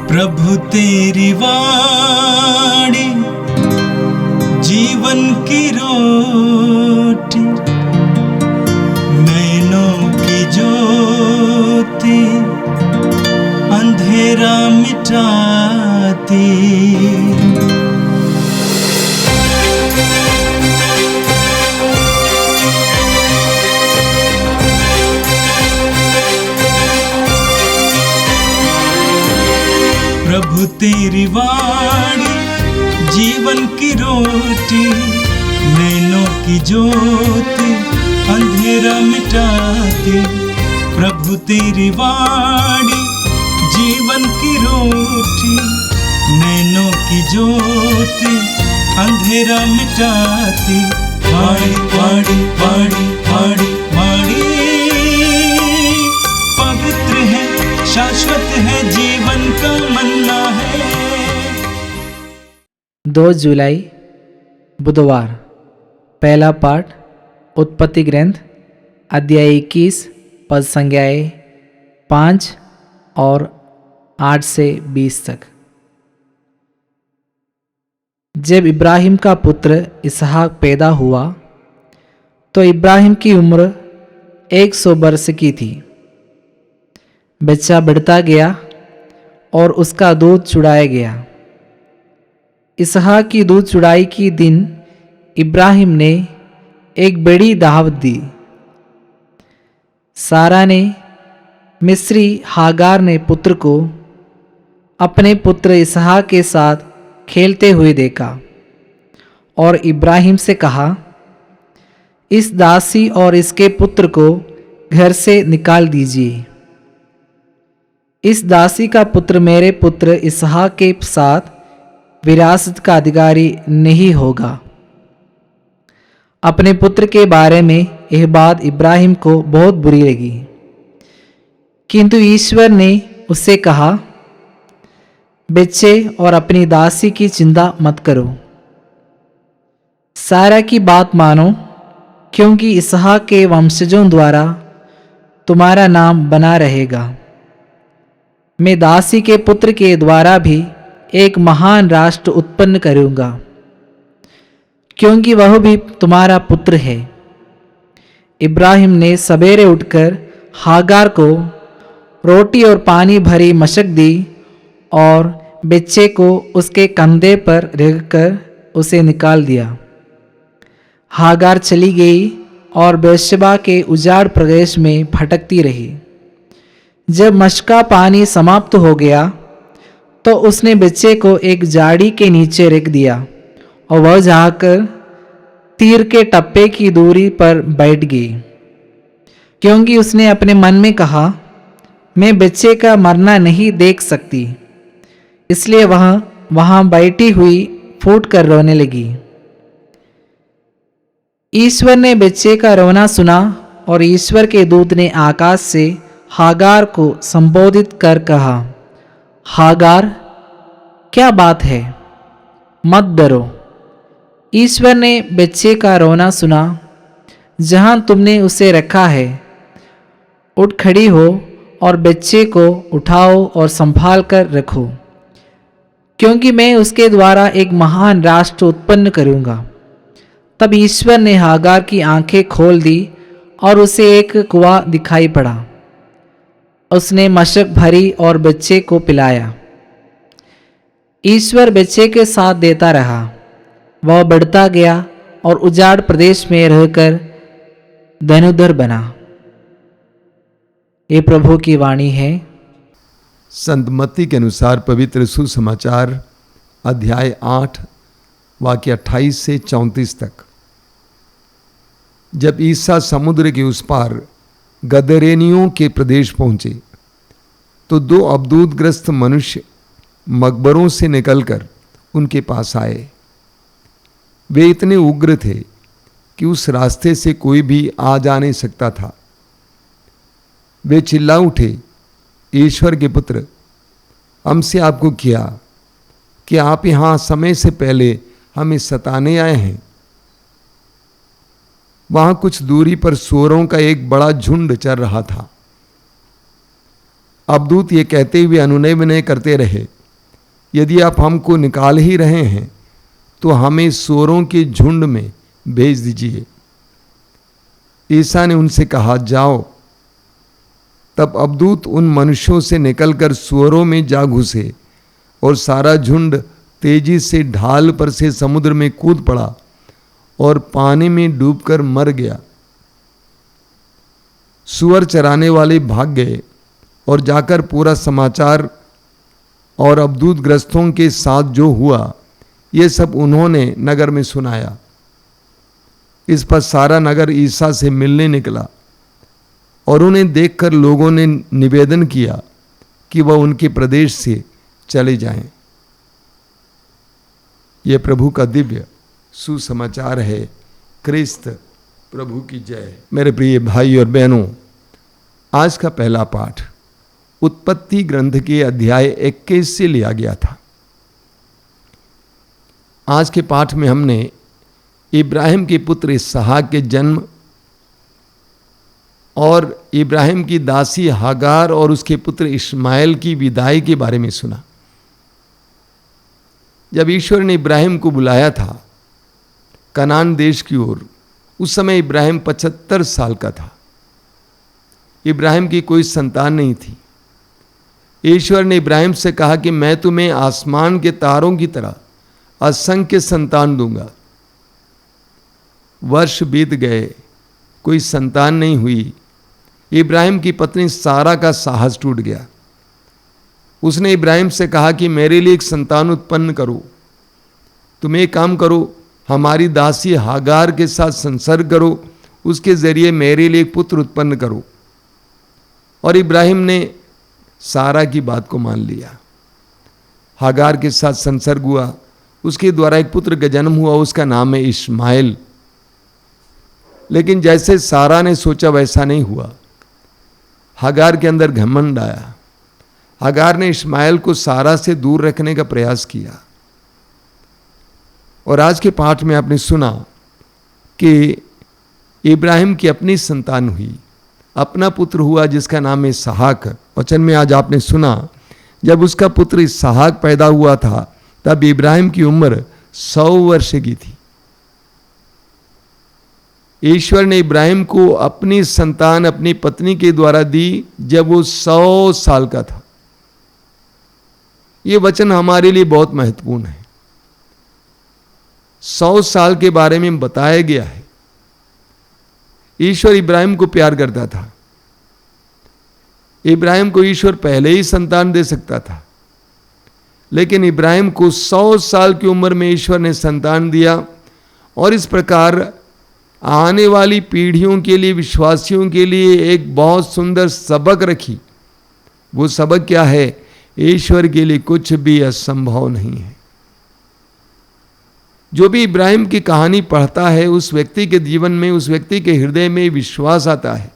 प्रभु तेरी वाणी जीवन की रोटी, नैनों की ज्योति अंधेरा मिटाती। प्रभु तेरी वाणी जीवन की रोटी, नैनों की ज्योति अंधेरा मिटाती। प्रभु तेरी वाणी जीवन की रोटी, नैनों की ज्योति अंधेरा मिटाती। वाणी वाणी वाणी वाणी वाणी पवित्र है, शाश्वत है, जीवन का मन्ना है। 2 जुलाई बुधवार। पहला पाठ उत्पत्ति ग्रंथ अध्याय 21 पद संज्ञाएँ 5 और 8 से 20 तक। जब इब्राहिम का पुत्र इसहाक पैदा हुआ तो इब्राहिम की उम्र 100 वर्ष की थी। बच्चा बढ़ता गया और उसका दूध चुड़ाया गया। इसहाक की दूध चुड़ाई की दिन इब्राहिम ने एक बड़ी दावत दी। सारा ने मिस्री हागार ने पुत्र को अपने पुत्र इसहाक के साथ खेलते हुए देखा और इब्राहिम से कहा, इस दासी और इसके पुत्र को घर से निकाल दीजिए। इस दासी का पुत्र मेरे पुत्र इसहाक के साथ विरासत का अधिकारी नहीं होगा। अपने पुत्र के बारे में यह बात इब्राहिम को बहुत बुरी लगी, किंतु ईश्वर ने उससे कहा, बच्चे और अपनी दासी की चिंता मत करो। सारा की बात मानो, क्योंकि इसहाक के वंशजों द्वारा तुम्हारा नाम बना रहेगा। मैं दासी के पुत्र के द्वारा भी एक महान राष्ट्र उत्पन्न करूंगा, क्योंकि वह भी तुम्हारा पुत्र है। इब्राहिम ने सवेरे उठकर हागार को रोटी और पानी भरी मशक दी और बच्चे को उसके कंधे पर रखकर उसे निकाल दिया। हागार चली गई और बेर्शेबा के उजाड़ प्रदेश में भटकती रही। जब मशक का पानी समाप्त हो गया तो उसने बच्चे को एक झाड़ी के नीचे रख दिया और वह जाकर तीर के टप्पे की दूरी पर बैठ गई, क्योंकि उसने अपने मन में कहा, मैं बच्चे का मरना नहीं देख सकती। इसलिए वह वहां बैठी हुई फूट कर रोने लगी। ईश्वर ने बच्चे का रोना सुना और ईश्वर के दूत ने आकाश से हागार को संबोधित कर कहा, हागार, क्या बात है? मत डरो। ईश्वर ने बच्चे का रोना सुना। जहां तुमने उसे रखा है, उठ खड़ी हो और बच्चे को उठाओ और संभाल कर रखो, क्योंकि मैं उसके द्वारा एक महान राष्ट्र उत्पन्न करूंगा। तब ईश्वर ने हागार की आंखें खोल दी और उसे एक कुआं दिखाई पड़ा। उसने मशक भरी और बच्चे को पिलाया। ईश्वर बच्चे के साथ देता रहा। वह बढ़ता गया और उजाड़ प्रदेश में रहकर धनुधर बना। ये प्रभु की वाणी है। संत मत्ती के अनुसार पवित्र सुसमाचार अध्याय 8 वाक्य 28 से 34 तक। जब ईसा समुद्र के उस पार गदरेनियों के प्रदेश पहुंचे तो 2 अबदूतग्रस्त मनुष्य मकबरों से निकलकर उनके पास आए। वे इतने उग्र थे कि उस रास्ते से कोई भी आ जा नहीं सकता था। वे चिल्ला उठे, ईश्वर के पुत्र, हमसे आपको किया कि आप यहाँ समय से पहले हमें सताने आए हैं। वहां कुछ दूरी पर सूअरों का एक बड़ा झुंड चर रहा था। अबदूत ये कहते हुए अनुनय विनय करते रहे यदि आप हमको निकाल ही रहे हैं तो हमें सूअरों के झुंड में भेज दीजिए। ईसा ने उनसे कहा, जाओ। तब अबदूत उन मनुष्यों से निकलकर सूअरों में जा घुसे और सारा झुंड तेजी से ढाल पर से समुद्र में कूद पड़ा और पानी में डूबकर मर गया। सूअर चराने वाले भाग गए और जाकर पूरा समाचार और अबदूतग्रस्तों के साथ जो हुआ ये सब उन्होंने नगर में सुनाया। इस पर सारा नगर ईसा से मिलने निकला और उन्हें देखकर लोगों ने निवेदन किया कि वह उनके प्रदेश से चले जाएं। यह प्रभु का दिव्य सुसमाचार है। क्रिस्त प्रभु की जय। मेरे प्रिय भाई और बहनों, आज का पहला पाठ उत्पत्ति ग्रंथ के अध्याय 21 से लिया गया था। आज के पाठ में हमने इब्राहिम के पुत्र इसहाक के जन्म और इब्राहिम की दासी हागार और उसके पुत्र इश्माएल की विदाई के बारे में सुना। जब ईश्वर ने इब्राहिम को बुलाया था कनान देश की ओर, उस समय इब्राहिम 75 साल का था। इब्राहिम की कोई संतान नहीं थी। ईश्वर ने इब्राहिम से कहा कि मैं तुम्हें आसमान के तारों की तरह असंख्य संतान दूंगा। वर्ष बीत गए, कोई संतान नहीं हुई। इब्राहिम की पत्नी सारा का साहस टूट गया। उसने इब्राहिम से कहा कि मेरे लिए एक संतान उत्पन्न करो। तुम एक काम करो, हमारी दासी हागार के साथ संसर्ग करो, उसके जरिए मेरे लिए एक पुत्र उत्पन्न करो। और इब्राहिम ने सारा की बात को मान लिया। हागार के साथ संसर्ग हुआ, उसके द्वारा एक पुत्र का जन्म हुआ, उसका नाम है इश्माएल। लेकिन जैसे सारा ने सोचा वैसा नहीं हुआ। हागार के अंदर घमंड आया। हागार ने इश्माएल को सारा से दूर रखने का प्रयास किया। और आज के पाठ में आपने सुना कि इब्राहिम की अपनी संतान हुई, अपना पुत्र हुआ जिसका नाम है इसहाक। वचन में आज आपने सुना जब उसका पुत्र इसहाक पैदा हुआ था तब इब्राहिम की उम्र 100 वर्ष की थी। ईश्वर ने इब्राहिम को अपनी संतान अपनी पत्नी के द्वारा दी जब वो 100 साल का था। ये वचन हमारे लिए बहुत महत्वपूर्ण है। 100 साल के बारे में बताया गया है। ईश्वर इब्राहिम को प्यार करता था। इब्राहिम को ईश्वर पहले ही संतान दे सकता था, लेकिन इब्राहिम को 100 साल की उम्र में ईश्वर ने संतान दिया। और इस प्रकार आने वाली पीढ़ियों के लिए, विश्वासियों के लिए एक बहुत सुंदर सबक रखी। वो सबक क्या है? ईश्वर के लिए कुछ भी असंभव नहीं है। जो भी इब्राहिम की कहानी पढ़ता है उस व्यक्ति के जीवन में, उस व्यक्ति के हृदय में विश्वास आता है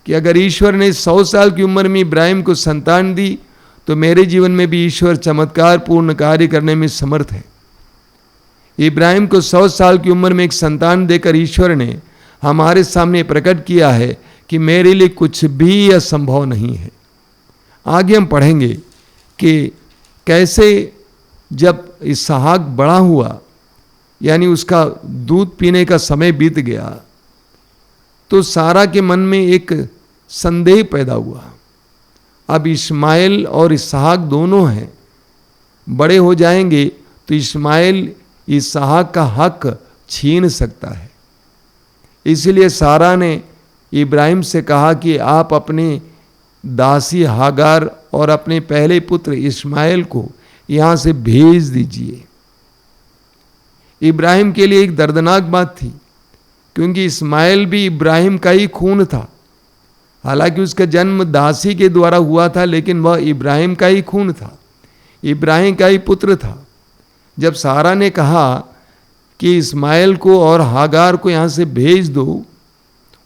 कि अगर ईश्वर ने 100 साल की उम्र में इब्राहिम को संतान दी तो मेरे जीवन में भी ईश्वर चमत्कार पूर्ण कार्य करने में समर्थ है। इब्राहिम को 100 साल की उम्र में एक संतान देकर ईश्वर ने हमारे सामने प्रकट किया है कि मेरे लिए कुछ भी असंभव नहीं है। आगे हम पढ़ेंगे कि कैसे जब इसहाक बड़ा हुआ, यानी उसका दूध पीने का समय बीत गया, तो सारा के मन में एक संदेह पैदा हुआ। अब इश्माएल और इसहाक दोनों हैं, बड़े हो जाएंगे तो इश्माएल इसहाक का हक छीन सकता है। इसलिए सारा ने इब्राहिम से कहा कि आप अपने दासी हागार और अपने पहले पुत्र इश्माएल को यहां से भेज दीजिए। इब्राहिम के लिए एक दर्दनाक बात थी, क्योंकि इस्माइल भी इब्राहिम का ही खून था। हालांकि उसका जन्म दासी के द्वारा हुआ था, लेकिन वह इब्राहिम का ही खून था, इब्राहिम का ही पुत्र था। जब सारा ने कहा कि इस्माइल को और हागार को यहाँ से भेज दो,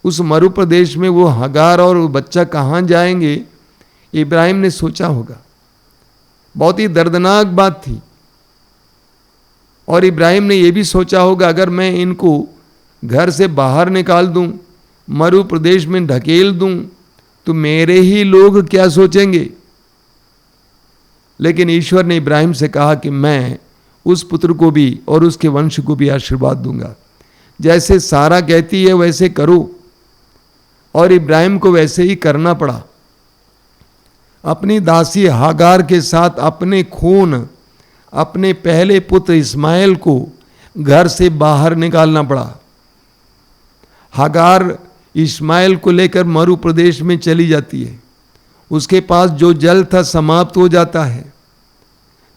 उस मरु प्रदेश में वो हागार और बच्चा कहाँ जाएंगे? इब्राहिम ने सोचा होगा। बहुत ही दर्दनाक बात थी। और इब्राहिम ने यह भी सोचा होगा, अगर मैं इनको घर से बाहर निकाल दूं, मरु प्रदेश में ढकेल दूं, तो मेरे ही लोग क्या सोचेंगे? लेकिन ईश्वर ने इब्राहिम से कहा कि मैं उस पुत्र को भी और उसके वंश को भी आशीर्वाद दूंगा। जैसे सारा कहती है वैसे करो, और इब्राहिम को वैसे ही करना पड़ा। अपनी दासी हागार के साथ अपने खून, अपने पहले पुत्र इस्माइल को घर से बाहर निकालना पड़ा। हागार इस्माइल को लेकर मरु प्रदेश में चली जाती है। उसके पास जो जल था समाप्त हो जाता है।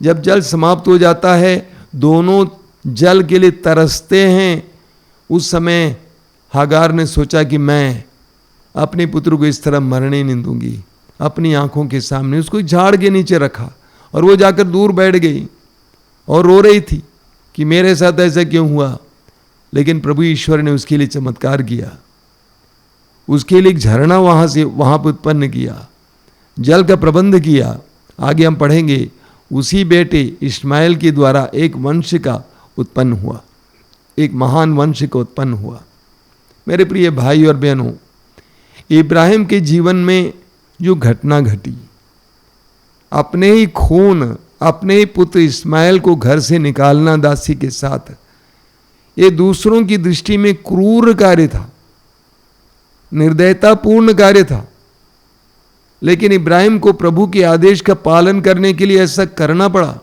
जब जल समाप्त हो जाता है, दोनों जल के लिए तरसते हैं। उस समय हागार ने सोचा कि मैं अपने पुत्र को इस तरह मरने नहीं दूंगी। अपनी आंखों के सामने उसको झाड़ के नीचे रखा और वो जाकर दूर बैठ गई और रो रही थी कि मेरे साथ ऐसा क्यों हुआ। लेकिन प्रभु ईश्वर ने उसके लिए चमत्कार किया। उसके लिए एक झरना वहां पर उत्पन्न किया, जल का प्रबंध किया। आगे हम पढ़ेंगे, उसी बेटे इस्माइल के द्वारा एक वंश का उत्पन्न हुआ, एक महान वंश का उत्पन्न हुआ। मेरे प्रिय भाई और बहनों, इब्राहिम के जीवन में जो घटना घटी, अपने ही खून, अपने ही पुत्र इस्माइल को घर से निकालना दासी के साथ, ये दूसरों की दृष्टि में क्रूर कार्य था, निर्दयतापूर्ण कार्य था। लेकिन इब्राहिम को प्रभु के आदेश का पालन करने के लिए ऐसा करना पड़ा।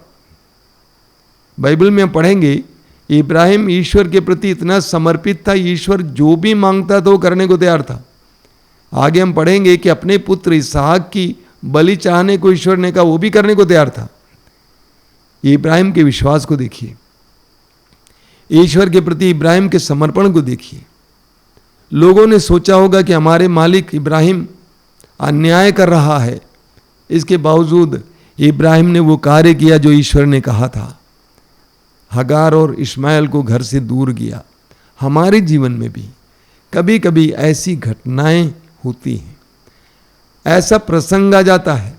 बाइबल में हम पढ़ेंगे, इब्राहिम ईश्वर के प्रति इतना समर्पित था, ईश्वर जो भी मांगता था वो करने को तैयार था। आगे हम पढ़ेंगे कि अपने पुत्र इसहाक की बलि चाहने को ईश्वर ने कहा, वो भी करने को तैयार था। इब्राहिम के विश्वास को देखिए, ईश्वर के प्रति इब्राहिम के समर्पण को देखिए। लोगों ने सोचा होगा कि हमारे मालिक इब्राहिम अन्याय कर रहा है, इसके बावजूद इब्राहिम ने वो कार्य किया जो ईश्वर ने कहा था। हगार और इस्माइल को घर से दूर किया। हमारे जीवन में भी कभी कभी ऐसी घटनाएं होती हैं, ऐसा प्रसंग आ जाता है,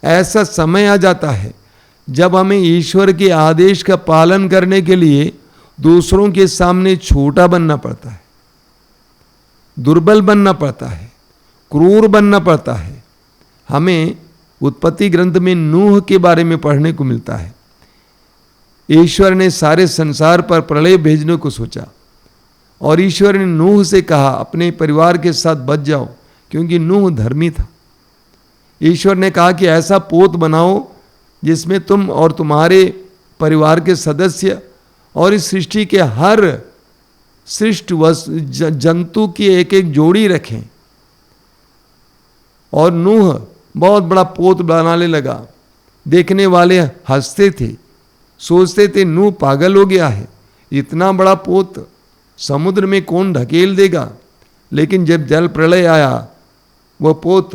ऐसा समय आ जाता है जब हमें ईश्वर के आदेश का पालन करने के लिए दूसरों के सामने छोटा बनना पड़ता है, दुर्बल बनना पड़ता है, क्रूर बनना पड़ता है। हमें उत्पत्ति ग्रंथ में नूह के बारे में पढ़ने को मिलता है। ईश्वर ने सारे संसार पर प्रलय भेजने को सोचा और ईश्वर ने नूह से कहा अपने परिवार के साथ बच जाओ, क्योंकि नूह धर्मी था। ईश्वर ने कहा कि ऐसा पोत बनाओ जिसमें तुम और तुम्हारे परिवार के सदस्य और इस सृष्टि के हर सृष्ट जंतु की एक एक जोड़ी रखें। और नूह बहुत बड़ा पोत बनाने लगा। देखने वाले हंसते थे, सोचते थे नूह पागल हो गया है, इतना बड़ा पोत समुद्र में कौन ढकेल देगा। लेकिन जब जल प्रलय आया, वह पोत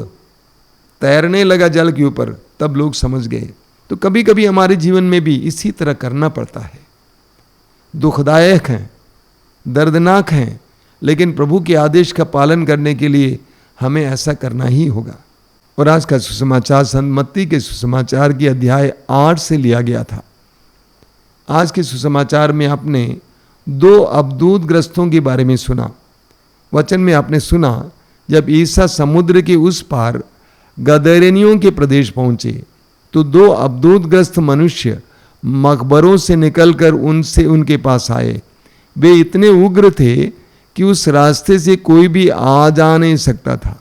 तैरने लगा जल के ऊपर, तब लोग समझ गए। तो कभी कभी हमारे जीवन में भी इसी तरह करना पड़ता है। दुखदायक हैं, दर्दनाक हैं, लेकिन प्रभु के आदेश का पालन करने के लिए हमें ऐसा करना ही होगा। और आज का सुसमाचार संत मत्ती के सुसमाचार की अध्याय 8 से लिया गया था। आज के सुसमाचार में आपने 2 अवधूत ग्रस्तों के बारे में सुना। वचन में आपने सुना, जब ईसा समुद्र के उस पार गदरेनियों के प्रदेश पहुंचे तो 2 अवधूत ग्रस्त मनुष्य मकबरों से निकलकर उनके पास आए। वे इतने उग्र थे कि उस रास्ते से कोई भी आ जा नहीं सकता था।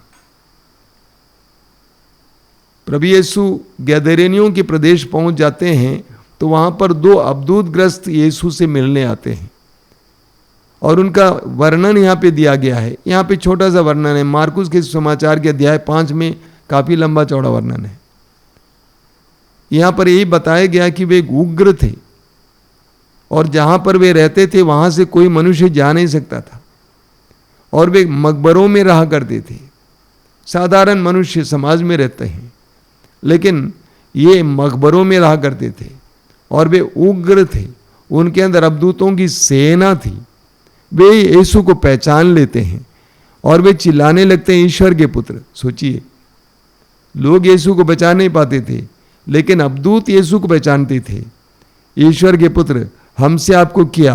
प्रभु यीशु गदरेनियों के प्रदेश पहुंच जाते हैं तो वहां पर 2 अवधूत ग्रस्त यीशु से मिलने आते हैं और उनका वर्णन यहाँ पे दिया गया है। यहाँ पे छोटा सा वर्णन है। मार्कुस के समाचार के अध्याय 5 में काफी लंबा चौड़ा वर्णन है। यहाँ पर यही बताया गया कि वे उग्र थे और जहाँ पर वे रहते थे वहाँ से कोई मनुष्य जा नहीं सकता था और वे मकबरों में रहा करते थे। साधारण मनुष्य समाज में रहते हैं, लेकिन ये मकबरों में रहा करते थे और वे उग्र थे। उनके अंदर अवधूतों की सेना थी। वे यीशु को पहचान लेते हैं और वे चिल्लाने लगते हैं, ईश्वर के पुत्र। सोचिए, लोग यीशु को पहचान नहीं पाते थे, लेकिन अवधूत यीशु को पहचानते थे। ईश्वर के पुत्र, हमसे आपको किया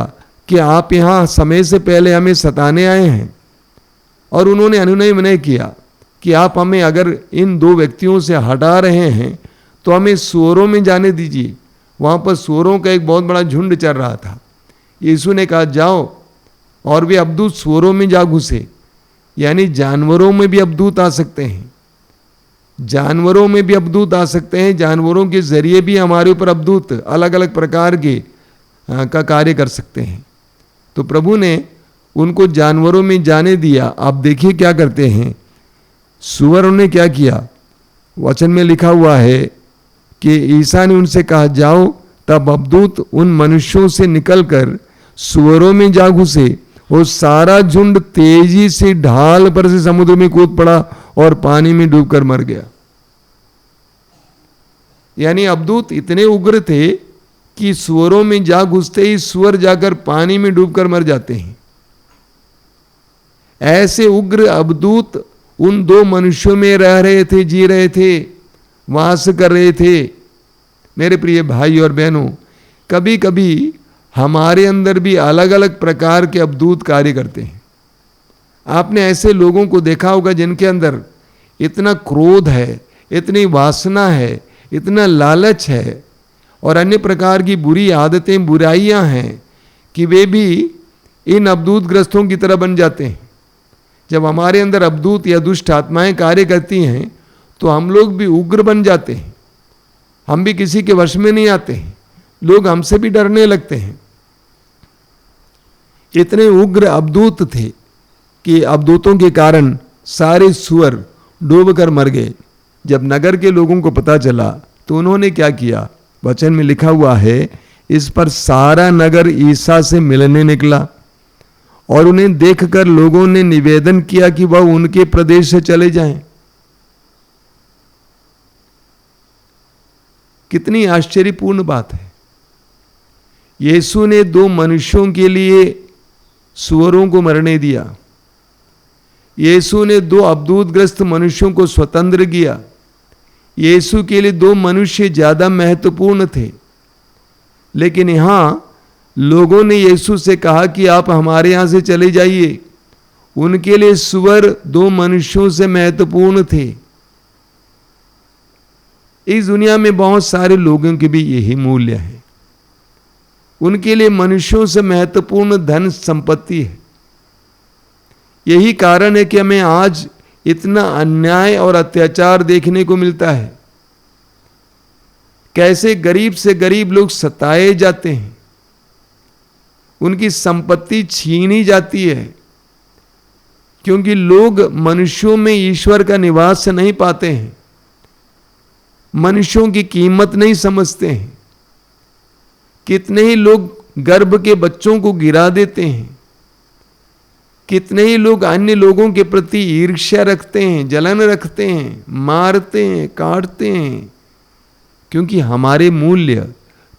कि आप यहाँ समय से पहले हमें सताने आए हैं। और उन्होंने अनुनय विनय किया कि आप हमें अगर इन 2 व्यक्तियों से हटा रहे हैं तो हमें सुअरों में जाने दीजिए। वहाँ पर सुअरों का एक बहुत बड़ा झुंड चल रहा था। यीशु ने कहा जाओ, और वे अबदूत सुअरों में जा घुसे। यानी जानवरों में भी अबदूत आ सकते हैं, जानवरों में भी अबदूत आ सकते हैं, जानवरों के जरिए भी हमारे ऊपर अबदूत अलग अलग प्रकार के का कार्य कर सकते हैं। तो प्रभु ने उनको जानवरों में जाने दिया। आप देखिए क्या करते हैं, सुअरों ने क्या किया। वचन में लिखा हुआ है कि ईसा ने उनसे कहा जाओ, तब अबदूत उन मनुष्यों से निकलकर सुअरों में जा घुसे और सारा झुंड तेजी से ढाल पर से समुद्र में कूद पड़ा और पानी में डूबकर मर गया। यानी अबदूत इतने उग्र थे कि सुअरों में जा घुसते ही सुअर जाकर पानी में डूबकर मर जाते हैं। ऐसे उग्र अबदूत उन दो मनुष्यों में रह रहे थे, जी रहे थे, वास कर रहे थे। मेरे प्रिय भाई और बहनों, कभी कभी हमारे अंदर भी अलग अलग प्रकार के अबदूत कार्य करते हैं। आपने ऐसे लोगों को देखा होगा जिनके अंदर इतना क्रोध है, इतनी वासना है, इतना लालच है और अन्य प्रकार की बुरी आदतें, बुराइयां हैं कि वे भी इन अबदूत ग्रस्तों की तरह बन जाते हैं। जब हमारे अंदर अबदूत या दुष्ट आत्माएं कार्य करती हैं तो हम लोग भी उग्र बन जाते हैं, हम भी किसी के वश में नहीं आते हैं, लोग हमसे भी डरने लगते हैं। इतने उग्र अबदूत थे कि अबदूतों के कारण सारे सुअर डूबकर मर गए। जब नगर के लोगों को पता चला तो उन्होंने क्या किया, वचन में लिखा हुआ है, इस पर सारा नगर ईसा से मिलने निकला और उन्हें देखकर लोगों ने निवेदन किया कि वह उनके प्रदेश से चले जाएं। कितनी आश्चर्यपूर्ण बात है। यीशु ने दो मनुष्यों के लिए सुअरों को मरने दिया। यीशु ने दो अबदूतग्रस्त मनुष्यों को स्वतंत्र किया। यीशु के लिए दो मनुष्य ज्यादा महत्वपूर्ण थे, लेकिन यहां लोगों ने यीशु से कहा कि आप हमारे यहां से चले जाइए। उनके लिए सुअर दो मनुष्यों से महत्वपूर्ण थे। इस दुनिया में बहुत सारे लोगों के भी यही मूल्य है। उनके लिए मनुष्यों से महत्वपूर्ण धन संपत्ति है। यही कारण है कि हमें आज इतना अन्याय और अत्याचार देखने को मिलता है। कैसे गरीब से गरीब लोग सताए जाते हैं, उनकी संपत्ति छीनी जाती है, क्योंकि लोग मनुष्यों में ईश्वर का निवास नहीं पाते हैं, मनुष्यों की कीमत नहीं समझते हैं। कितने ही लोग गर्भ के बच्चों को गिरा देते हैं, कितने ही लोग अन्य लोगों के प्रति ईर्ष्या रखते हैं, जलन रखते हैं, मारते हैं, काटते हैं, क्योंकि हमारे मूल्य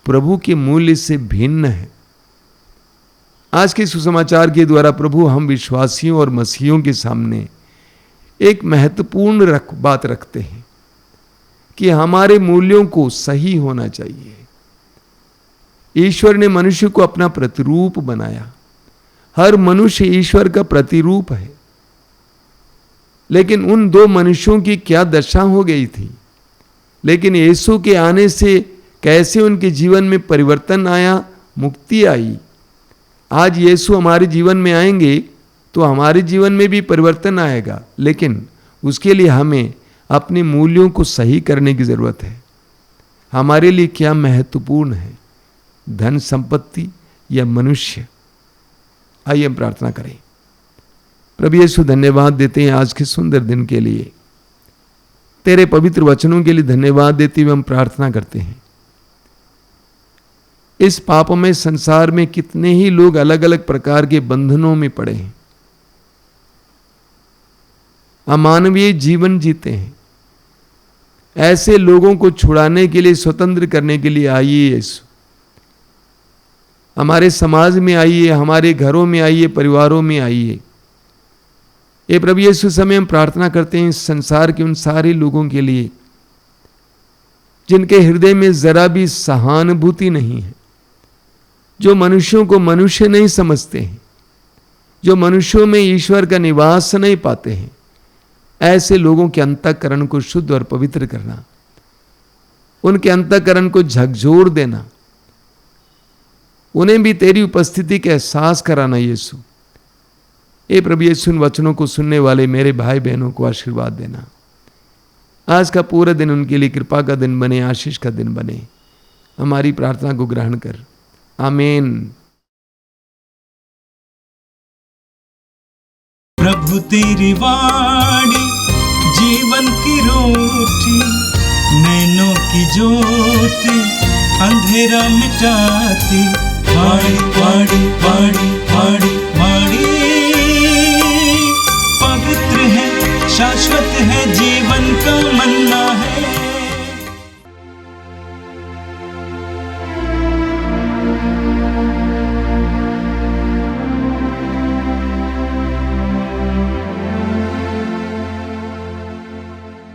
प्रभु के मूल्य से भिन्न है। आज के सुसमाचार के द्वारा प्रभु हम विश्वासियों और मसीहियों के सामने एक महत्वपूर्ण बात रखते हैं कि हमारे मूल्यों को सही होना चाहिए। ईश्वर ने मनुष्य को अपना प्रतिरूप बनाया। हर मनुष्य ईश्वर का प्रतिरूप है, लेकिन उन दो मनुष्यों की क्या दशा हो गई थी। लेकिन यीशु के आने से कैसे उनके जीवन में परिवर्तन आया, मुक्ति आई। आज यीशु हमारे जीवन में आएंगे तो हमारे जीवन में भी परिवर्तन आएगा, लेकिन उसके लिए हमें अपने मूल्यों को सही करने की जरूरत है। हमारे लिए क्या महत्वपूर्ण है, धन संपत्ति या मनुष्य? आइए हम प्रार्थना करें। प्रभु यीशु, धन्यवाद देते हैं आज के सुंदर दिन के लिए, तेरे पवित्र वचनों के लिए धन्यवाद देते हुए हम प्रार्थना करते हैं। इस पापमय संसार में कितने ही लोग अलग अलग प्रकार के बंधनों में पड़े हैं, अमानवीय जीवन जीते हैं। ऐसे लोगों को छुड़ाने के लिए, स्वतंत्र करने के लिए आइए यीशु। हमारे समाज में आइए, हमारे घरों में आइए, परिवारों में आइए। ये प्रभु यीशु, समय हम प्रार्थना करते हैं इस संसार के उन सारे लोगों के लिए जिनके हृदय में जरा भी सहानुभूति नहीं है, जो मनुष्यों को मनुष्य नहीं समझते हैं, जो मनुष्यों में ईश्वर का निवास नहीं पाते हैं। ऐसे लोगों के अंतःकरण को शुद्ध और पवित्र करना, उनके अंतःकरण को झकझोर देना, उन्हें भी तेरी उपस्थिति का एहसास कराना यीशु। हे प्रभु यीशु, इन वचनों को सुनने वाले मेरे भाई बहनों को आशीर्वाद देना। आज का पूरा दिन उनके लिए कृपा का दिन बने, आशीष का दिन बने। हमारी प्रार्थना को ग्रहण कर, आमीन। प्रभु तेरी वाणी जीवन की रोटी, नैनों की ज्योति अंधेरा मिटाती। वाणी वाणी वाणी वाणी वाणी पवित्र है, शाश्वत है, जीवन का